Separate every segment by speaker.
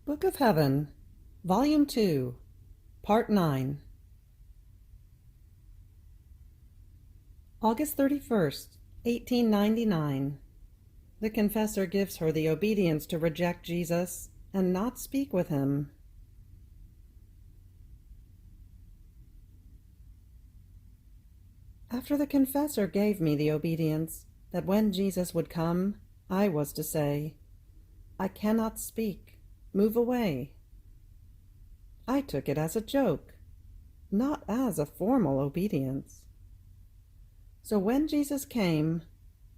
Speaker 1: Book of Heaven, Volume 2, Part 9. August 31st, 1899. The confessor gives her the obedience to reject Jesus and not speak with him. After the confessor gave me the obedience that when Jesus would come, I was to say, "I cannot speak. Move away." I took it as a joke, not as a formal obedience. So when Jesus came,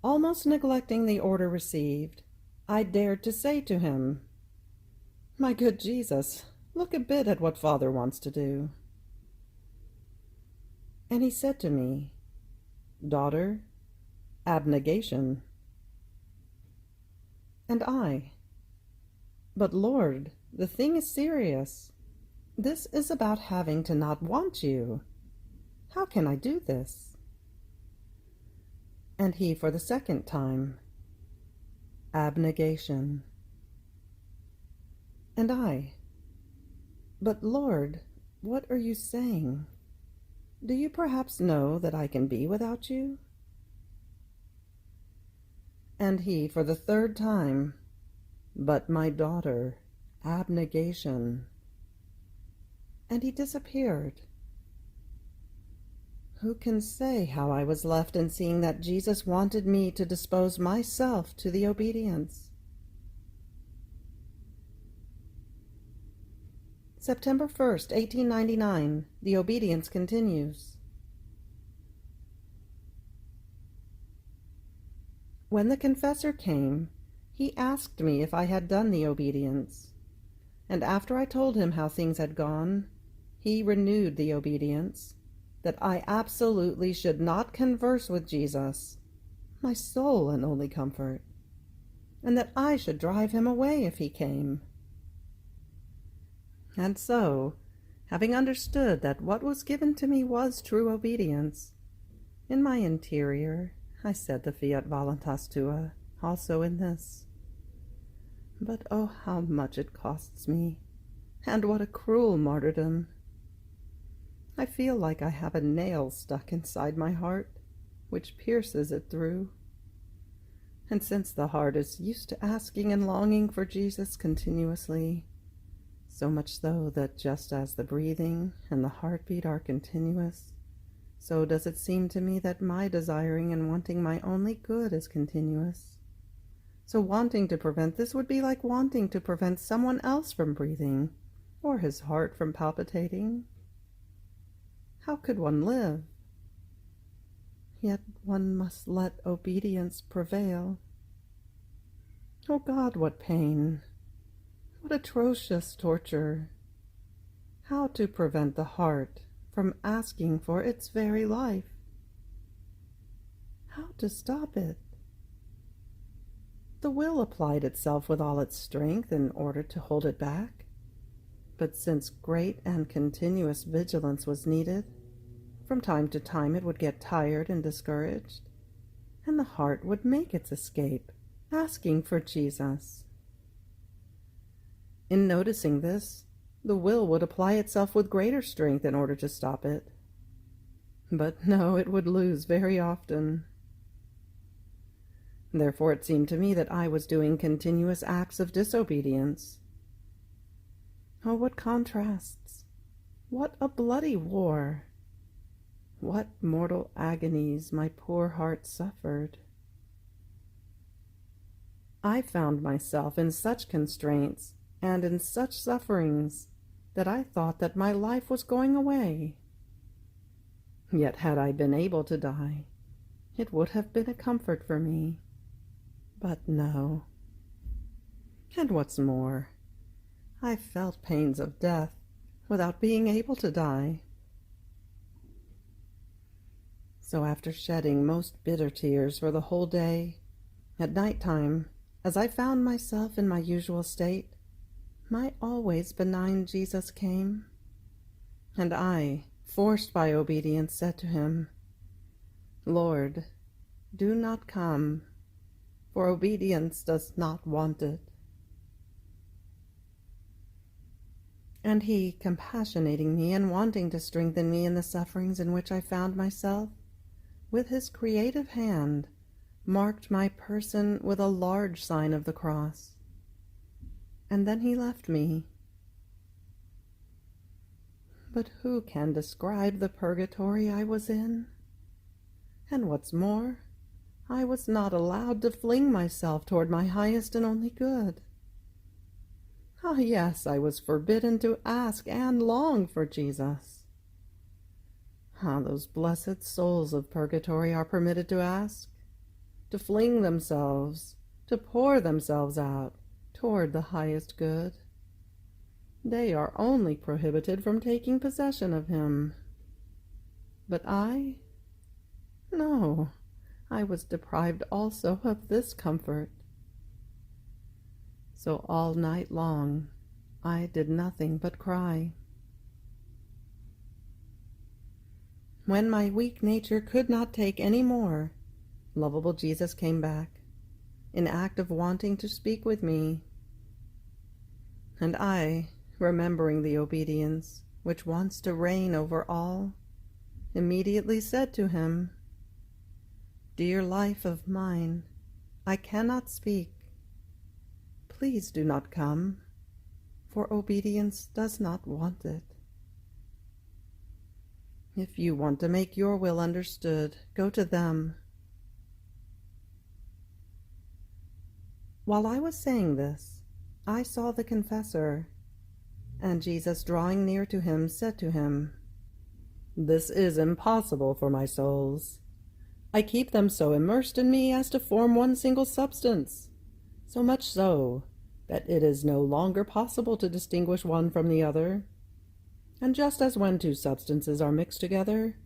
Speaker 1: almost neglecting the order received, I dared to say to him, "My good Jesus, look a bit at what Father wants to do." And he said to me, "Daughter, abnegation." And I, "But Lord, the thing is serious. This is about having to not want you. How can I do this?" And he for the second time, "Abnegation." And I, "But Lord, what are you saying? Do you perhaps know that I can be without you?" And he for the third time, "But my daughter, abnegation." And he disappeared. Who can say how I was left in seeing that Jesus wanted me to dispose myself to the obedience? September 1st, 1899. The obedience continues. When the confessor came, he asked me if I had done the obedience, and after I told him how things had gone, he renewed the obedience, that I absolutely should not converse with Jesus, my sole and only comfort, and that I should drive him away if he came. And so, having understood that what was given to me was true obedience, in my interior I said the Fiat voluntas tua also in this. But oh, how much it costs me, and what a cruel martyrdom! I feel like I have a nail stuck inside my heart, which pierces it through. And since the heart is used to asking and longing for Jesus continuously, so much so that just as the breathing and the heartbeat are continuous, so does it seem to me that my desiring and wanting my only good is continuous. So wanting to prevent this would be like wanting to prevent someone else from breathing, or his heart from palpitating. How could one live? Yet one must let obedience prevail. Oh God, what pain! What atrocious torture! How to prevent the heart from asking for its very life? How to stop it? The will applied itself with all its strength in order to hold it back. But since great and continuous vigilance was needed, from time to time it would get tired and discouraged, and the heart would make its escape, asking for Jesus. In noticing this, the will would apply itself with greater strength in order to stop it. But no, it would lose very often. Therefore it seemed to me that I was doing continuous acts of disobedience. Oh, what contrasts! What a bloody war! What mortal agonies my poor heart suffered! I found myself in such constraints and in such sufferings that I thought that my life was going away. Yet had I been able to die, it would have been a comfort for me. But no. And what's more, I felt pains of death without being able to die. So after shedding most bitter tears for the whole day, at night time, as I found myself in my usual state, my always benign Jesus came, and I, forced by obedience, said to him, "Lord, do not come, for obedience does not want it." And he, compassionating me and wanting to strengthen me in the sufferings in which I found myself, with his creative hand, marked my person with a large sign of the cross. And then he left me. But who can describe the purgatory I was in? And what's more, I was not allowed to fling myself toward my highest and only good. Ah, yes, I was forbidden to ask and long for Jesus. Ah, those blessed souls of purgatory are permitted to ask, to fling themselves, to pour themselves out toward the highest good. They are only prohibited from taking possession of him. But I? No, I was deprived also of this comfort. So all night long I did nothing but cry. When my weak nature could not take any more, lovable Jesus came back, in act of wanting to speak with me. And I, remembering the obedience which wants to reign over all, immediately said to him, "Dear life of mine, I cannot speak. Please do not come, for obedience does not want it. If you want to make your will understood, go to them." While I was saying this, I saw the confessor, and Jesus, drawing near to him, said to him, "This is impossible for my souls. I keep them so immersed in me as to form one single substance, so much so that it is no longer possible to distinguish one from the other. And just as when two substances are mixed together,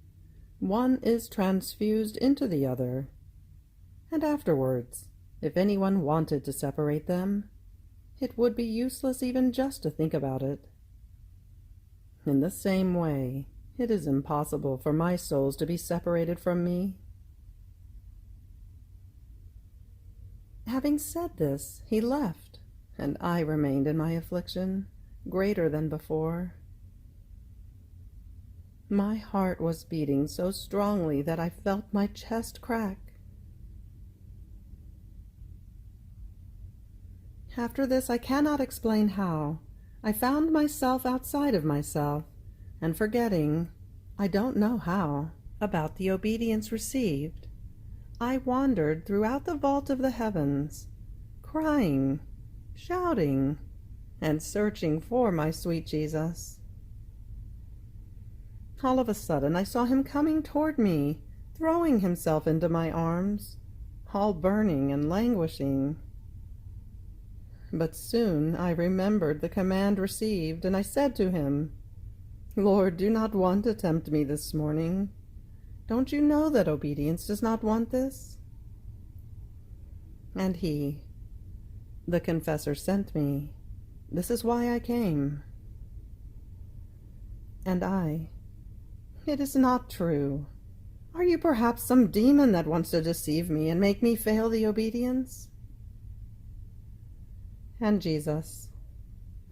Speaker 1: one is transfused into the other, and afterwards, if anyone wanted to separate them, it would be useless even just to think about it. In the same way, it is impossible for my souls to be separated from me." Having said this, he left, and I remained in my affliction, greater than before. My heart was beating so strongly that I felt my chest crack. After this, I cannot explain how, I found myself outside of myself, and forgetting, I don't know how, about the obedience received, I wandered throughout the vault of the heavens, crying, shouting, and searching for my sweet Jesus. All of a sudden I saw him coming toward me, throwing himself into my arms, all burning and languishing. But soon I remembered the command received, and I said to him, "Lord, do not want to tempt me this morning. Don't you know that obedience does not want this?" And he, "The confessor sent me. This is why I came." And I, "It is not true. Are you perhaps some demon that wants to deceive me and make me fail the obedience?" And Jesus,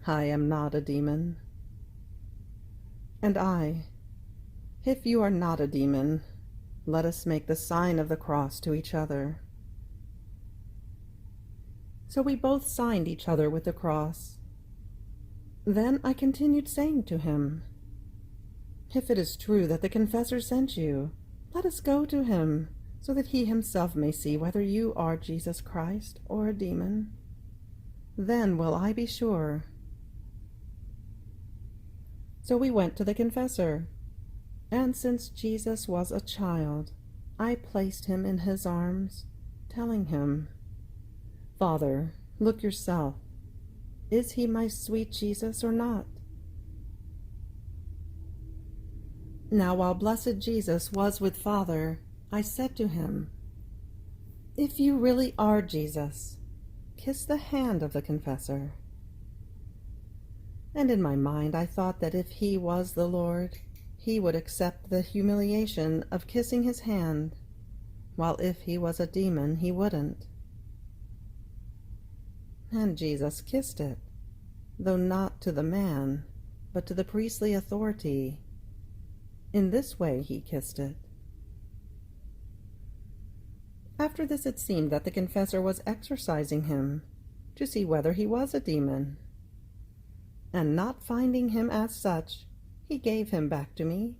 Speaker 1: "I am not a demon." And I, "If you are not a demon, let us make the sign of the cross to each other." So we both signed each other with the cross. Then I continued saying to him, "If it is true that the confessor sent you, let us go to him, so that he himself may see whether you are Jesus Christ or a demon. Then will I be sure." So we went to the confessor, and since Jesus was a child, I placed him in his arms, telling him, "Father, look yourself. Is he my sweet Jesus or not?" Now while blessed Jesus was with Father, I said to him, "If you really are Jesus, kiss the hand of the confessor." And in my mind I thought that if he was the Lord, he would accept the humiliation of kissing his hand, while if he was a demon, he wouldn't. And Jesus kissed it, though not to the man, but to the priestly authority. In this way he kissed it. After this it seemed that the confessor was exercising him to see whether he was a demon, and not finding him as such, he gave him back to me.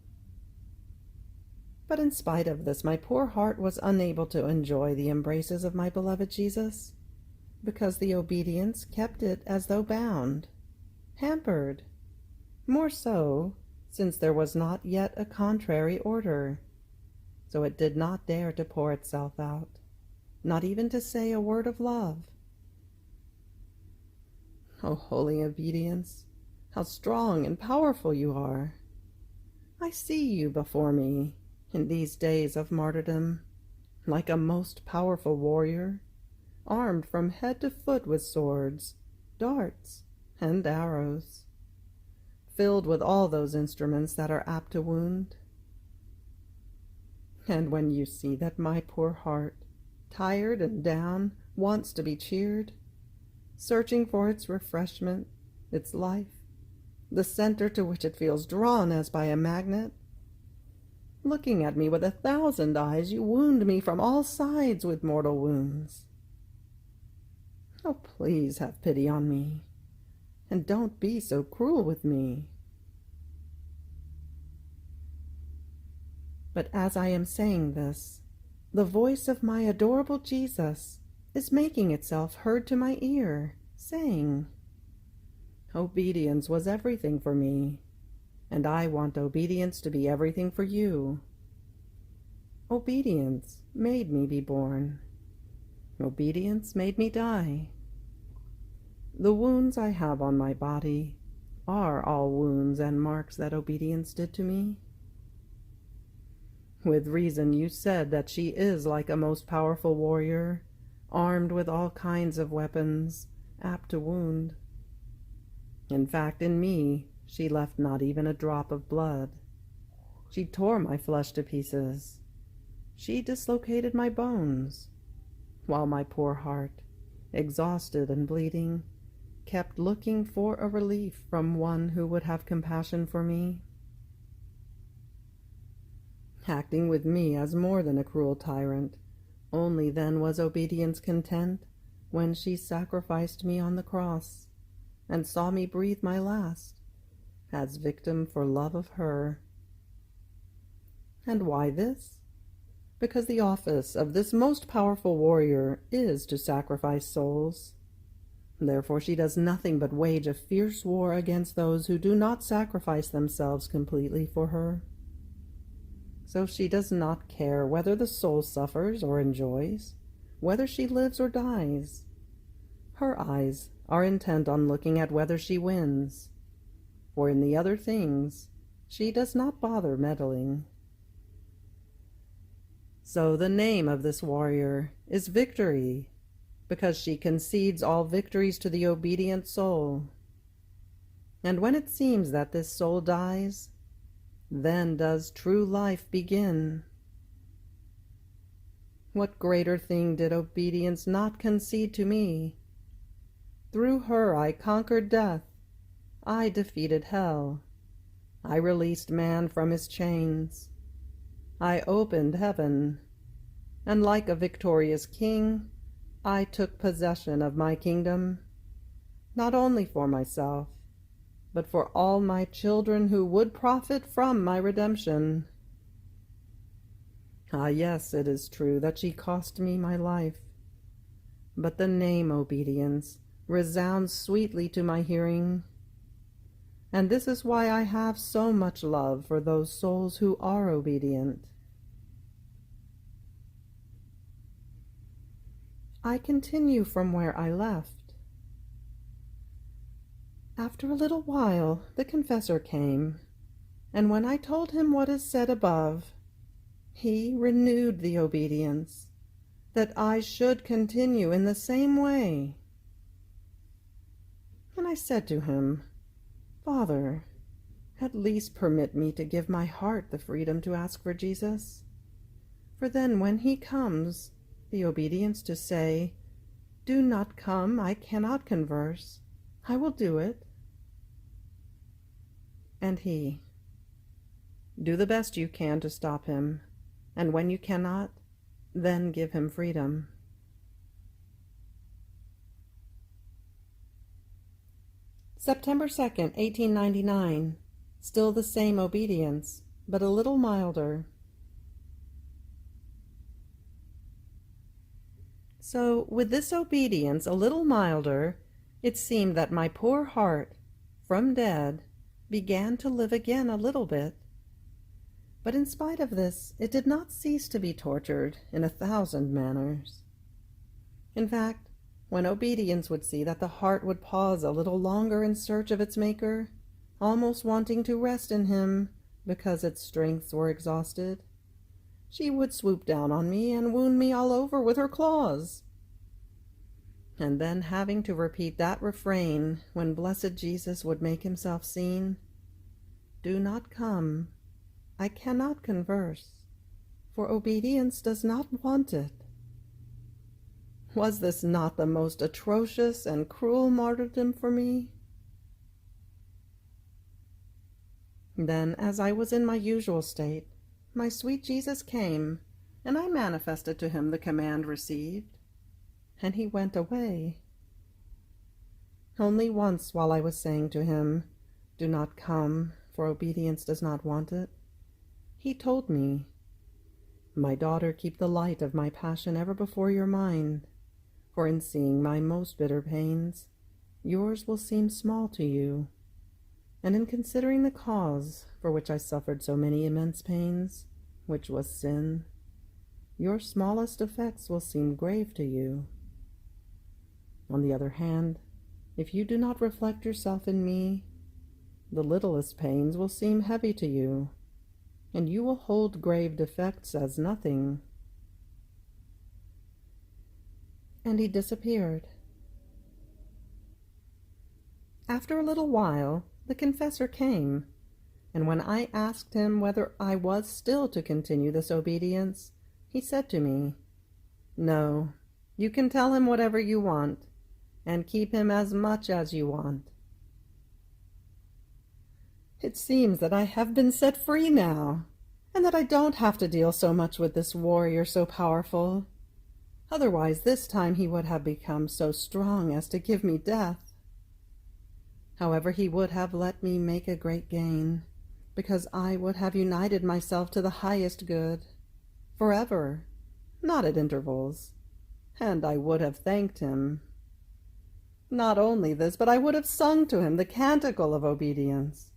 Speaker 1: But in spite of this, my poor heart was unable to enjoy the embraces of my beloved Jesus, because the obedience kept it as though bound, hampered, more so, since there was not yet a contrary order, so it did not dare to pour itself out, not even to say a word of love. O holy obedience, how strong and powerful you are! I see you before me, in these days of martyrdom, like a most powerful warrior, armed from head to foot with swords, darts, and arrows, filled with all those instruments that are apt to wound. And when you see that my poor heart, tired and down, wants to be cheered, searching for its refreshment, its life, the center to which it feels drawn as by a magnet, looking at me with 1,000 eyes, you wound me from all sides with mortal wounds. Oh, please have pity on me, and don't be so cruel with me. But as I am saying this, the voice of my adorable Jesus is making itself heard to my ear, saying, "Obedience was everything for me, and I want obedience to be everything for you. Obedience made me be born. Obedience made me die. The wounds I have on my body are all wounds and marks that obedience did to me. With reason you said that she is like a most powerful warrior, armed with all kinds of weapons, apt to wound. In fact, in me she left not even a drop of blood. She tore my flesh to pieces. She dislocated my bones, while my poor heart, exhausted and bleeding, kept looking for a relief from one who would have compassion for me. Acting with me as more than a cruel tyrant, only then was obedience content, when she sacrificed me on the cross, and saw me breathe my last, as victim for love of her. And why this? Because the office of this most powerful warrior is to sacrifice souls. Therefore she does nothing but wage a fierce war against those who do not sacrifice themselves completely for her. So she does not care whether the soul suffers or enjoys, whether she lives or dies. Her eyes are intent on looking at whether she wins, for in the other things she does not bother meddling. So the name of this warrior is Victory, because she concedes all victories to the obedient soul. And when it seems that this soul dies, then does true life begin. What greater thing did obedience not concede to me? Through her I conquered death, I defeated hell, I released man from his chains, I opened heaven, and like a victorious king, I took possession of my kingdom, not only for myself, but for all my children who would profit from my redemption. Ah, yes, it is true that she cost me my life, but the name obedience resounds sweetly to my hearing, and this is why I have so much love for those souls who are obedient. I continue from where I left. After a little while the confessor came, and when I told him what is said above, he renewed the obedience, that I should continue in the same way. And I said to him, "Father, at least permit me to give my heart the freedom to ask for Jesus, for then when he comes, the obedience to say, 'Do not come, I cannot converse, I will do it.' And he, "Do the best you can to stop him, and when you cannot, then give him freedom." September 2nd, 1899. Still the same obedience, but a little milder. So, with this obedience a little milder, it seemed that my poor heart, from dead, began to live again a little bit. But in spite of this, it did not cease to be tortured in 1,000 manners. In fact, when obedience would see that the heart would pause a little longer in search of its Maker, almost wanting to rest in him because its strengths were exhausted, she would swoop down on me and wound me all over with her claws. And then having to repeat that refrain when blessed Jesus would make himself seen, "Do not come, I cannot converse, for obedience does not want it." Was this not the most atrocious and cruel martyrdom for me? Then, as I was in my usual state, my sweet Jesus came, and I manifested to him the command received, and he went away. Only once while I was saying to him, "Do not come, for obedience does not want it," he told me, "My daughter, keep the light of my passion ever before your mind, for in seeing my most bitter pains, yours will seem small to you, and in considering the cause for which I suffered so many immense pains, which was sin, your smallest effects will seem grave to you. On the other hand, if you do not reflect yourself in me, the littlest pains will seem heavy to you, and you will hold grave defects as nothing." And he disappeared. After a little while, the confessor came, and when I asked him whether I was still to continue this obedience, he said to me, "No, you can tell him whatever you want, and keep him as much as you want." It seems that I have been set free now, and that I don't have to deal so much with this warrior so powerful. Otherwise, this time he would have become so strong as to give me death. However, he would have let me make a great gain, because I would have united myself to the highest good, forever, not at intervals, and I would have thanked him. Not only this, but I would have sung to him the canticle of obedience,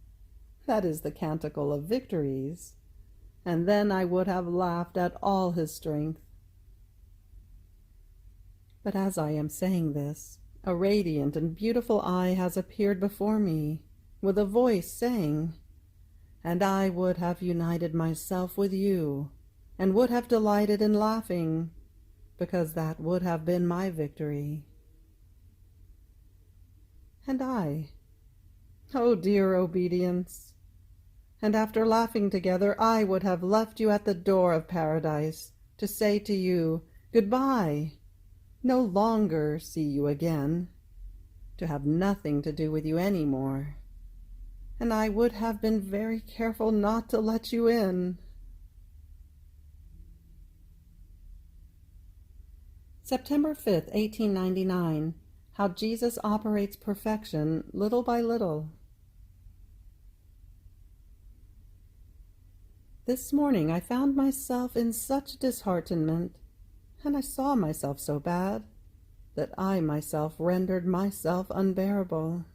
Speaker 1: that is, the canticle of victories, and then I would have laughed at all his strength. But as I am saying this, a radiant and beautiful eye has appeared before me, with a voice saying, "And I would have united myself with you, and would have delighted in laughing, because that would have been my victory." And I, "Oh, dear obedience!" And after laughing together, I would have left you at the door of paradise, to say to you, "Goodbye," no longer see you again, to have nothing to do with you any more, and I would have been very careful not to let you in. September 5th, 1899. How Jesus operates perfection little by little. This morning I found myself in such disheartenment, and I saw myself so bad, that I myself rendered myself unbearable.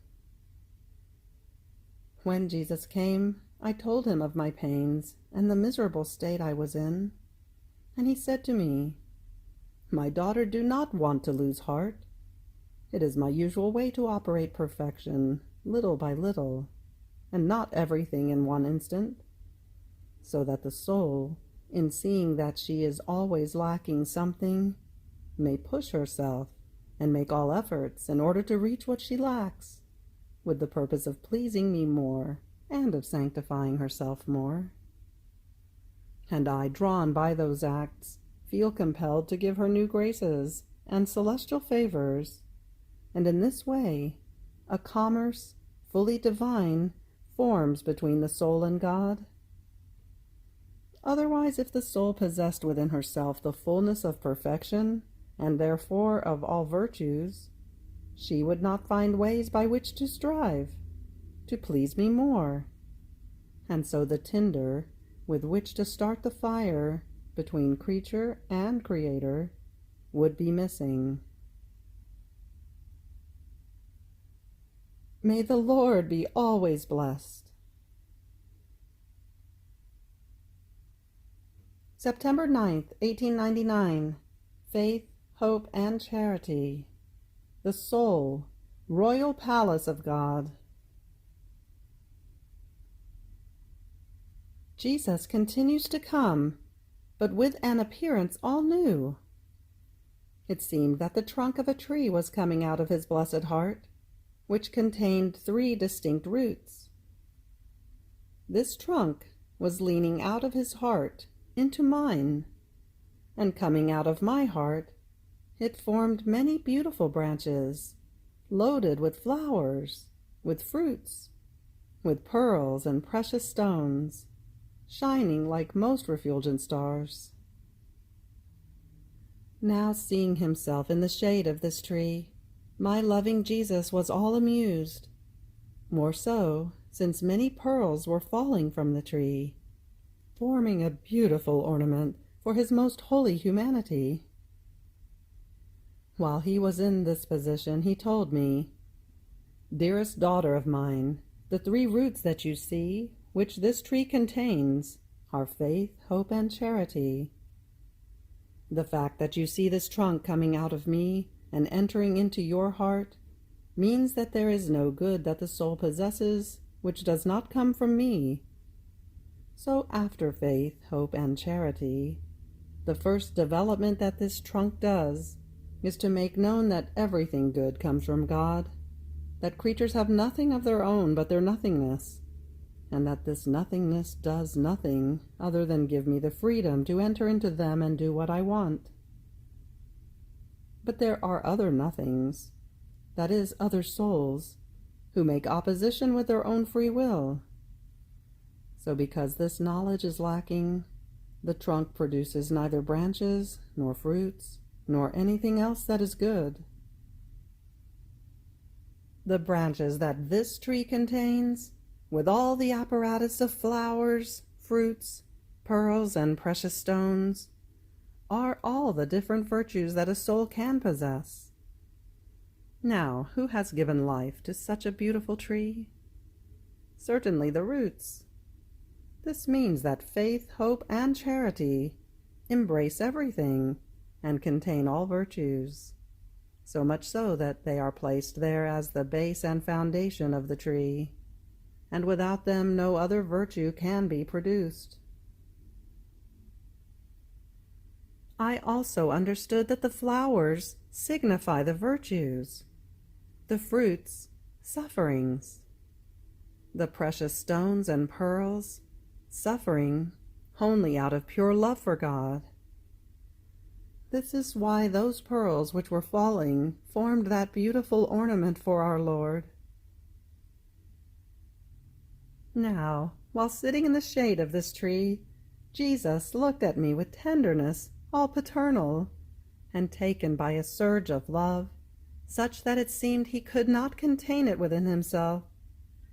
Speaker 1: When Jesus came, I told him of my pains and the miserable state I was in, and he said to me, "My daughter, do not want to lose heart. It is my usual way to operate perfection, little by little, and not everything in one instant, so that the soul, in seeing that she is always lacking something, may push herself and make all efforts in order to reach what she lacks, with the purpose of pleasing me more and of sanctifying herself more. And I, drawn by those acts, feel compelled to give her new graces and celestial favors, and in this way a commerce fully divine forms between the soul and God. Otherwise, if the soul possessed within herself the fullness of perfection, and therefore of all virtues, she would not find ways by which to strive, to please me more, and so the tinder with which to start the fire between creature and Creator would be missing. May the Lord be always blessed. September 9th, 1899. Faith, Hope, and Charity. The Soul, Royal Palace of God. Jesus continues to come, but with an appearance all new. It seemed that the trunk of a tree was coming out of his blessed heart, which contained 3 distinct roots. This trunk was leaning out of his heart into mine, and coming out of my heart, it formed many beautiful branches, loaded with flowers, with fruits, with pearls and precious stones, shining like most refulgent stars. Now, seeing himself in the shade of this tree, my loving Jesus was all amused, more so since many pearls were falling from the tree, forming a beautiful ornament for his most holy humanity. While he was in this position, he told me, "Dearest daughter of mine, the 3 roots that you see, which this tree contains, are faith, hope, and charity. The fact that you see this trunk coming out of me and entering into your heart means that there is no good that the soul possesses which does not come from me. So after faith, hope, and charity, the first development that this trunk does is to make known that everything good comes from God, that creatures have nothing of their own but their nothingness, and that this nothingness does nothing other than give me the freedom to enter into them and do what I want. But there are other nothings, that is, other souls, who make opposition with their own free will. So because this knowledge is lacking, the trunk produces neither branches, nor fruits, nor anything else that is good. The branches that this tree contains, with all the apparatus of flowers, fruits, pearls, and precious stones, are all the different virtues that a soul can possess. Now, who has given life to such a beautiful tree? Certainly the roots. This means that faith, hope, and charity embrace everything and contain all virtues, so much so that they are placed there as the base and foundation of the tree, and without them no other virtue can be produced. I also understood that the flowers signify the virtues, the fruits, sufferings, the precious stones and pearls, suffering only out of pure love for God. This is why those pearls which were falling formed that beautiful ornament for our Lord. Now, while sitting in the shade of this tree, Jesus looked at me with tenderness all paternal, and taken by a surge of love, such that it seemed he could not contain it within himself,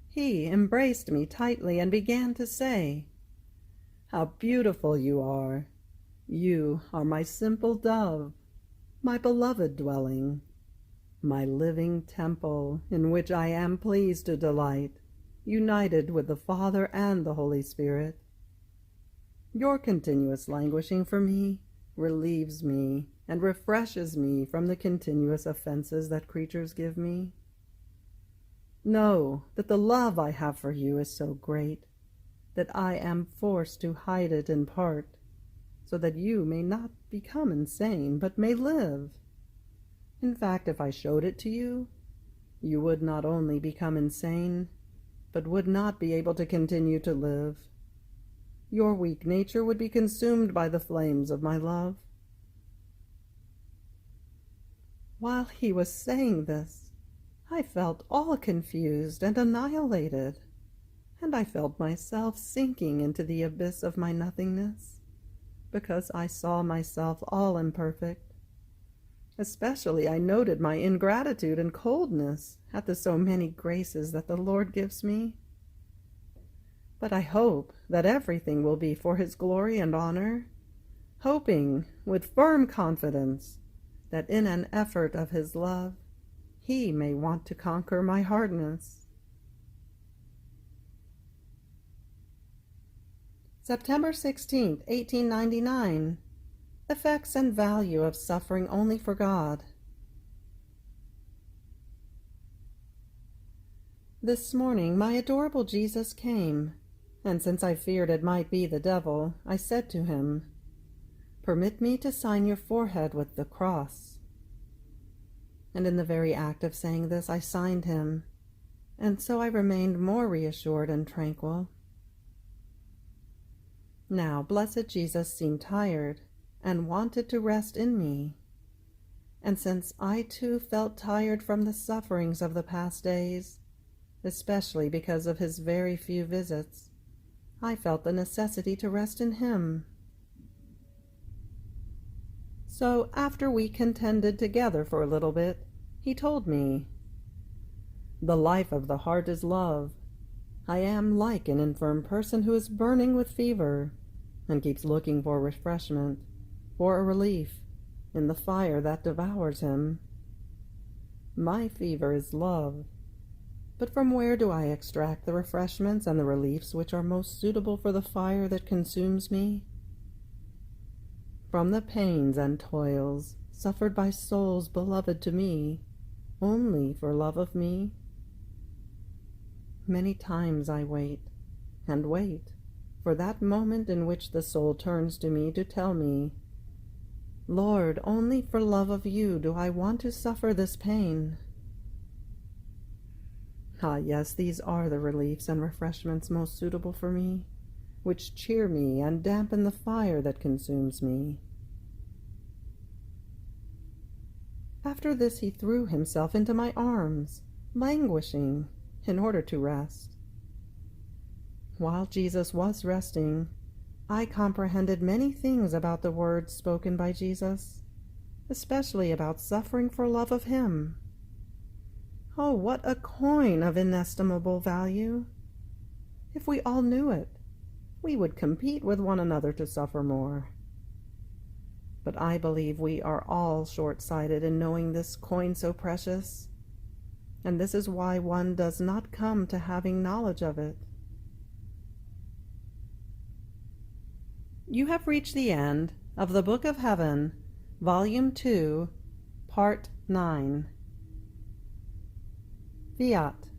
Speaker 1: he embraced me tightly and began to say, "How beautiful you are! You are my simple dove, my beloved dwelling, my living temple in which I am pleased to delight, united with the Father and the Holy Spirit. Your continuous languishing for me relieves me and refreshes me from the continuous offenses that creatures give me. Know that the love I have for you is so great that I am forced to hide it in part, so that you may not become insane, but may live. In fact, if I showed it to you, you would not only become insane, but would not be able to continue to live. Your weak nature would be consumed by the flames of my love." While he was saying this, I felt all confused and annihilated, and I felt myself sinking into the abyss of my nothingness, because I saw myself all imperfect. Especially I noted my ingratitude and coldness at the so many graces that the Lord gives me. But I hope that everything will be for His glory and honor, hoping with firm confidence that in an effort of His love He may want to conquer my hardness. September 16th, 1899. Effects and value of suffering only for God. This morning my adorable Jesus came, and since I feared it might be the devil, I said to him, "Permit me to sign your forehead with the cross." And in the very act of saying this, I signed him, and so I remained more reassured and tranquil. Now, blessed Jesus seemed tired, and wanted to rest in me. And since I too felt tired from the sufferings of the past days, especially because of his very few visits, I felt the necessity to rest in him. So after we contended together for a little bit, he told me, "The life of the heart is love. I am like an infirm person who is burning with fever, and keeps looking for refreshment, for a relief, in the fire that devours him. My fever is love. But from where do I extract the refreshments and the reliefs which are most suitable for the fire that consumes me? From the pains and toils suffered by souls beloved to me, only for love of me. Many times I wait, and wait, for that moment in which the soul turns to me to tell me, 'Lord, only for love of you do I want to suffer this pain.' Ah, yes, these are the reliefs and refreshments most suitable for me, which cheer me and dampen the fire that consumes me." After this he threw himself into my arms, languishing, in order to rest. While Jesus was resting, I comprehended many things about the words spoken by Jesus, especially about suffering for love of him. Oh, what a coin of inestimable value! If we all knew it, we would compete with one another to suffer more. But I believe we are all short-sighted in knowing this coin so precious, and this is why one does not come to having knowledge of it. You have reached the end of the Book of Heaven, Volume 2, Part 9. Fiat.